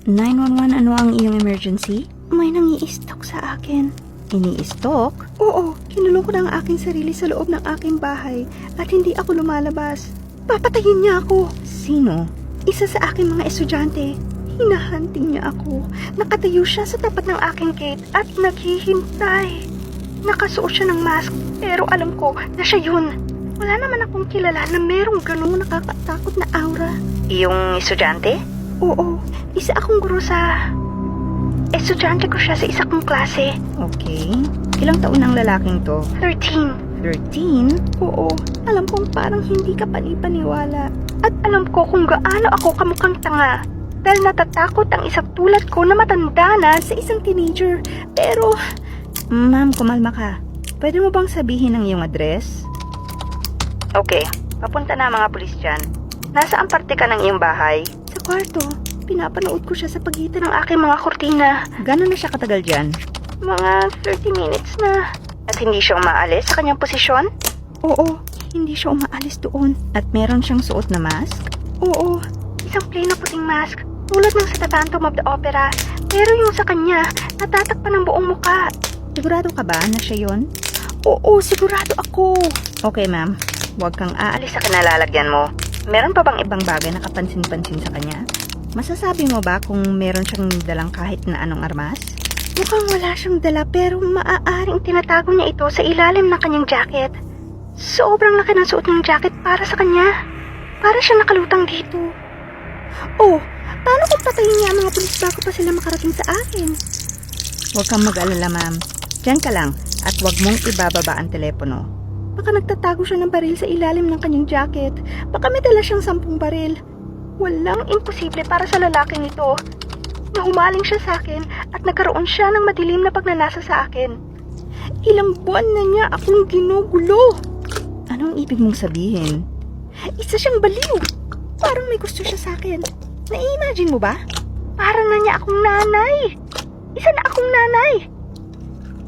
911, ano ang iyong emergency? May nangi-stalk sa akin. Ini-stalk? Oo, kinulong ko na ang aking sarili sa loob ng aking bahay at hindi ako lumalabas. Papatayin niya ako. Sino? Isa sa aking mga estudyante. Hinahunting niya ako. Nakatayo siya sa tapat ng aking gate at naghihintay. Nakasuot siya ng mask pero alam ko na siya yun. Wala naman akong kilala na merong ganung nakakatakot na aura. Iyong estudyante? Oo, isa akong guro sa... Estudyante ko siya sa isa kong klase. Okay. Ilang taon ang lalaking to? 13. 13? Oo. Alam kong parang hindi ka panipaniwala. At alam ko kung gaano ako kamukhang tanga. Dahil natatakot ang isang tulad ko na matanda na sa isang teenager. Pero... Ma'am, kumalma ka. Pwede mo bang sabihin ang iyong address? Okay. Papunta na ang mga pulis dyan. Nasaan parte ka ng iyong bahay? Sa kwarto. Pinapanood ko siya sa pagitan ng aking mga kortina. Gano'n na siya katagal dyan? Mga 30 minutes na. At hindi siya umaalis sa kanyang posisyon? Oo, hindi siya umaalis doon. At meron siyang suot na mask? Oo, isang plain na puting mask. Tulad ng sa The Phantom of the Opera. Pero yung sa kanya, natatakpan ng buong muka. Sigurado ka ba na siya yon? Oo, sigurado ako. Okay, ma'am. Huwag kang aalis sa kinalalagyan mo. Meron pa bang ibang bagay na kapansin-pansin sa kanya? Masasabi mo ba kung meron siyang dalang kahit na anong armas? Mukhang wala siyang dala pero maaaring tinatago niya ito sa ilalim ng kanyang jacket. Sobrang laki ng suot ng jacket para sa kanya. Para siya nakalutang dito. Oh, paano kung patayin niya ang mga pulis bago pa sila makarating sa akin? Huwag kang mag-alala, ma'am. Diyan ka lang at huwag mong ibababa ang telepono. Baka nagtatago siya ng baril sa ilalim ng kanyang jacket. Baka may dala siyang 10 baril. Walang imposible para sa lalaking ito. Nahumaling siya sa akin at nagkaroon siya ng madilim na pagnanasa sa akin. Ilang buwan na niya akong ginugulo. Anong ibig mong sabihin? Isa siyang baliw. Parang may gusto siya sa akin. Na-imagine mo ba? Parang na niya akong nanay. Isa na akong nanay.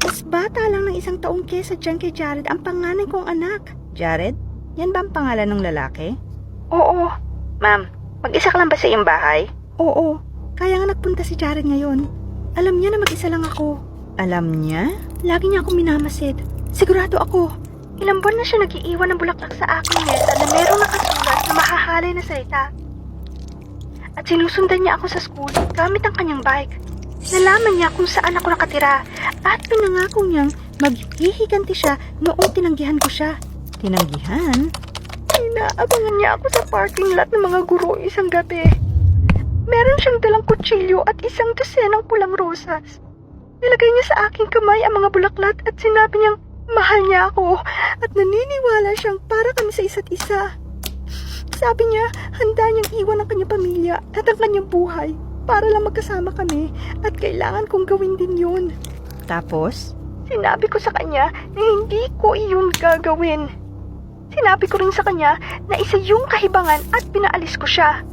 Mas bata lang ng 1 taong kesa dyan kay Jared ang panganay kong anak. Jared? Yan ba ang pangalan ng lalaki? Oo. Ma'am, mag-isa ka lang ba sa iyong bahay? Oo. Kaya nga nagpunta si Jared ngayon. Alam niya na mag-isa lang ako. Alam niya? Lagi niya akong minamasid. Sigurado ako. Ilang buwan na siya nag-iiwan ng bulaklak sa aking mesa na merong nakasulat na mahahalay na salita. At sinusundan niya ako sa school gamit ang kanyang bike. Nalaman niya kung saan ako nakatira at pinangako niyang maghihiganti siya noong tinanggihan ko siya. Tinanggihan? Inaabangan niya ako sa parking lot ng mga guro isang gabi. Meron siyang dalang kutsilyo at 1 dosenang pulang rosas. Nilagay niya sa aking kamay ang mga bulaklak at sinabi niyang mahal niya ako at naniniwala siyang para kami sa isa't isa. Sabi niya handa niyang iwan ang kanyang pamilya at ang kanyang buhay para lang magkasama kami at kailangan kong gawin din yun. Tapos? Sinabi ko sa kanya na hindi ko iyon gagawin. Sinabi ko rin sa kanya na isa yung kahibangan at pinaalis ko siya.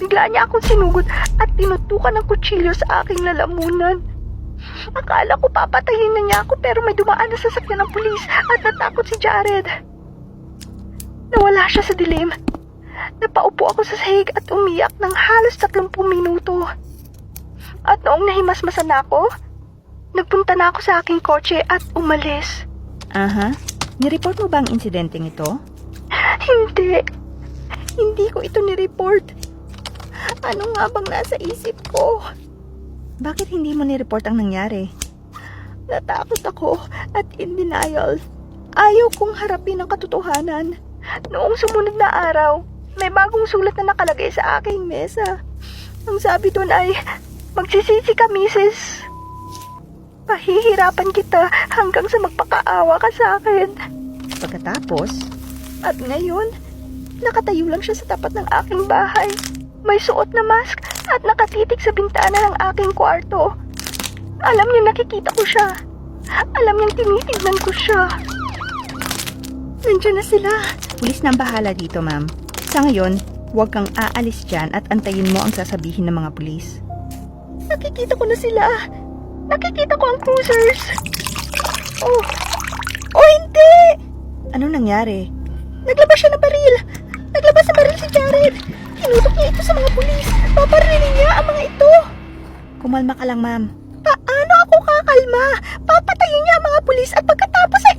Bigla niya akong sinugod at tinutukan ng kutsilyo sa aking lalamunan. Akala ko papatayin na niya ako pero may dumaan na sasakyan ng pulis at natakot si Jared. Nawala siya sa dilim. Napaupo ako sa sahig at umiyak ng halos 30 minuto. At noong nahimasmasan ako, nagpunta na ako sa aking kotse at umalis. Aha. Nireport mo ba ang insidenteng ito? Hindi. Hindi ko ito nireport. Ano nga bang nasa isip ko? Bakit hindi mo nireport ang nangyari? Natakot ako at in denial. Ayaw kong harapin ang katotohanan. Noong sumunod na araw, may bagong sulat na nakalagay sa aking mesa. Ang sabi doon ay, magsisisi ka, Mrs. Pahihirapan kita hanggang sa magpakaawa ka sa akin. Pagkatapos, at ngayon, nakatayo lang siya sa tapat ng aking bahay. May suot na mask at nakatitig sa bintana ng aking kwarto. Alam niya nakikita ko siya. Alam niyang tinitignan ko siya. Nandiyan na sila. Pulis na ang bahala dito, ma'am. Sa ngayon, huwag kang aalis dyan at antayin mo ang sasabihin ng mga pulis. Nakikita ko na sila. Nakikita ko ang cruisers. Oh. Oh, hindi! Anong nangyari? Naglabas siya ng baril. Naglabas ng baril si Jared. Tinutok niya ito sa mga pulis. Paparilin niya ang mga ito. Kumalma ka lang, ma'am. Paano ako kakalma? Papatayin niya ang mga pulis at pagkatapos ay